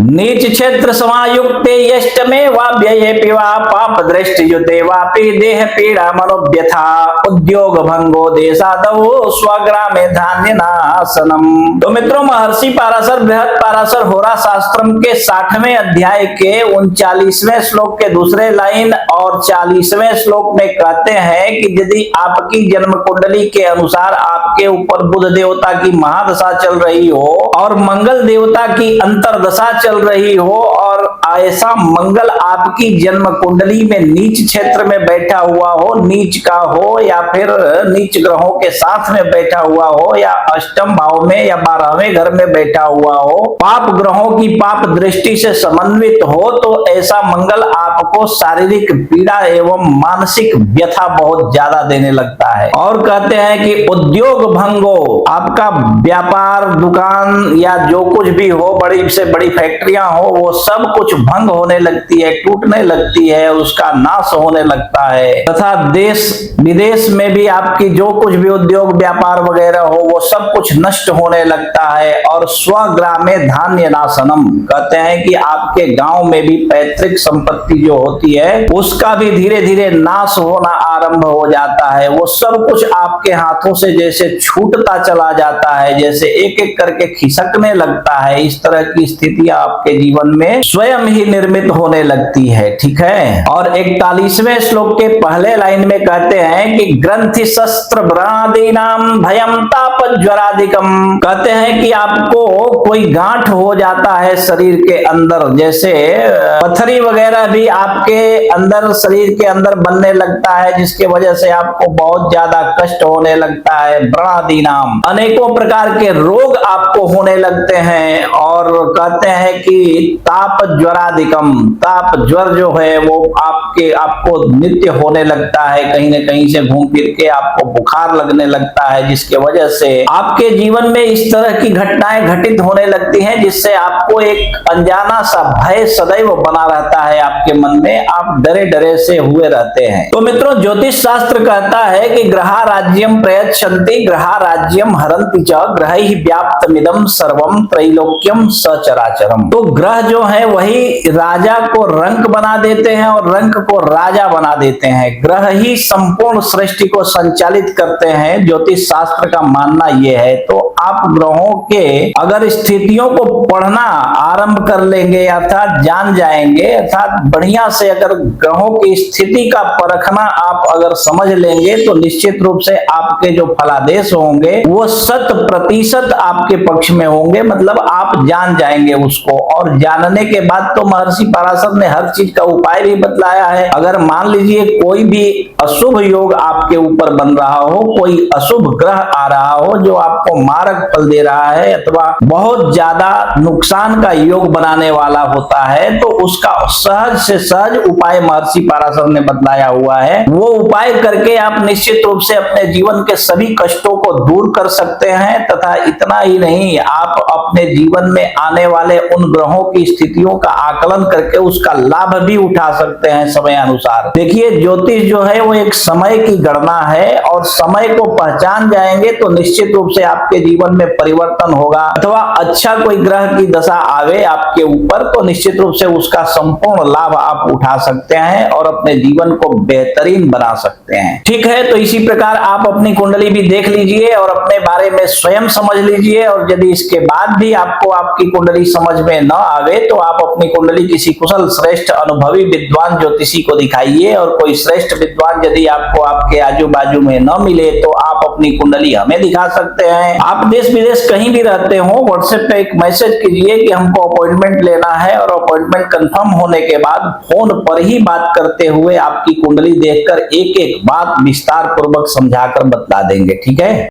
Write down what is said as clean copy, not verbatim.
नीच क्षेत्र समायुक्ते यष्टमे वाव्यये पिवा पाप दृष्टि युते वापि देह पीड़ा मनोव्यथा उद्योग भंगो देशादवो स्वग्रामे धान्य नाशनम। तो मित्रों, महर्षि पराशर बृहत पराशर होरा शास्त्रम के 60वें अध्याय के 39वें श्लोक के दूसरे लाइन और 40वें श्लोक में कहते हैं कि यदि आपकी जन्म कुंडली के अनुसार आपके ऊपर बुध देवता की महादशा चल रही हो और मंगल देवता की अंतरदशा चल रही हो और ऐसा मंगल आपकी जन्म कुंडली में नीच क्षेत्र में बैठा हुआ हो, नीच का हो या फिर नीच ग्रहों के साथ में बैठा हुआ हो या अष्टम भाव में या 12वें घर में बैठा हुआ हो, पाप ग्रहों की पाप दृष्टि से समन्वित हो, तो ऐसा मंगल आपको शारीरिक पीड़ा एवं मानसिक व्यथा बहुत ज्यादा देने लगता है। और कहते हैं कि उद्योग भंगो, आपका व्यापार दुकान या जो कुछ भी हो, बड़ी से बड़ी फैक्ट्रियां हो, वो सब कुछ भंग होने लगती है, टूटने लगती है, उसका नाश होने लगता है। तथा देश विदेश में भी आपकी जो कुछ भी उद्योग व्यापार वगैरह हो वो सब कुछ नष्ट होने लगता है। और स्वग्रामे धान्य नाशनम, कहते हैं कि आपके गांव में भी पैतृक संपत्ति जो होती है उसका भी धीरे धीरे नाश होना आरंभ हो जाता है। वो सब कुछ आपके हाथों से जैसे छूटता चला जाता है, जैसे एक एक करके खिसकने लगता है। इस तरह की स्थितियां आपके जीवन में स्वयं ही निर्मित होने लगती है। ठीक है। और 41वें श्लोक के पहले लाइन में कहते हैं कि ग्रंथि शस्त्र व्रणादीनाम भयम ताप ज्वरादिकम, कहते हैं कि आपको कोई गांठ हो जाता है शरीर के अंदर, जैसे पथरी वगैरह भी आपके अंदर शरीर के अंदर बनने लगता है, जिसके वजह से आपको बहुत ज्यादा कष्ट होने लगता है। व्रणादीनाम, अनेकों प्रकार के रोग आपको होने लगते हैं। और कहते हैं कि ताप ज्वरादिकम, ताप ज्वर जो है वो आपको नित्य होने लगता है, कहीं न कहीं से घूम फिर के आपको बुखार लगने लगता है, जिसके वजह से आपके जीवन में इस तरह की घटनाएं घटित होने लगती हैं, जिससे आपको एक अनजाना सा भय सदैव बना रहता है आपके मन में, आप डरे डरे से हुए रहते हैं। तो मित्रों, ज्योतिष शास्त्र कहता है कि ग्रहा राज्यम प्रयच्छन्ति ग्रहा राज्यम हरन्ति च ग्रहैः व्याप्तमिदं सर्वं त्रैलोक्यम सचराचरम। तो ग्रह जो है वही राजा को रंक बना देते हैं और रंक को राजा बना देते हैं। ग्रह ही संपूर्ण सृष्टि को संचालित करते हैं, ज्योतिष शास्त्र का मानना यह है। तो आप ग्रहों के अगर स्थितियों को पढ़ना आरंभ कर लेंगे अर्थात जान जाएंगे, अर्थात बढ़िया से अगर ग्रहों की स्थिति का परखना आप अगर समझ लेंगे, तो निश्चित रूप से आपके जो फलादेश होंगे वो 100% आपके पक्ष में होंगे, मतलब आप जान जाएंगे उसको। और जानने के बाद तो महर्षि पराशर ने हर चीज का उपाय भी बतलाया है। अगर मान लीजिए कोई भी अशुभ योग आपके ऊपर बन रहा हो, कोई अशुभ ग्रह आ रहा हो जो आपको मारक फल दे रहा है अथवा बहुत ज्यादा नुकसान का योग बनाने वाला होता है, तो उसका सहज से सहज उपाय महर्षि पराशर ने बतलाया हुआ है। वो उपाय करके आप निश्चित रूप से अपने जीवन के सभी कष्टों को दूर कर सकते हैं। तथा इतना ही नहीं, आप अपने जीवन में आने वाले उन ग्रहों की स्थितियों का आकलन करके उसका लाभ भी उठा सकते हैं समय अनुसार। देखिए, ज्योतिष जो है वो एक समय की गणना है और समय को पहचान जाएंगे तो निश्चित रूप से आपके जीवन में परिवर्तन होगा, अथवा अच्छा कोई ग्रह की दशा आवे आपके ऊपर तो निश्चित रूप से उसका संपूर्ण लाभ आप उठा सकते हैं और अपने जीवन को बेहतरीन बना सकते हैं। ठीक है, तो इसी प्रकार आप अपनी कुंडली भी देख लीजिए और अपने बारे में स्वयं समझ लीजिए। और यदि इसके बाद भी आपको आपकी कुंडली समझ में न आवे तो आप अपनी कुंडली किसी कुशल श्रेष्ठ अनुभवी विद्वान ज्योतिषी को दिखाइए। और कोई श्रेष्ठ विद्वान यदि आपको आपके आजू बाजू में न मिले तो आप अपनी कुंडली हमें दिखा सकते हैं। आप देश विदेश कहीं भी रहते हो, व्हाट्सएप पे एक मैसेज कीजिए कि हमको अपॉइंटमेंट लेना है, और अपॉइंटमेंट कंफर्म होने के बाद फोन पर ही बात करते हुए आपकी कुंडली देखकर एक एक बात विस्तार पूर्वक समझाकर बतला देंगे। ठीक है।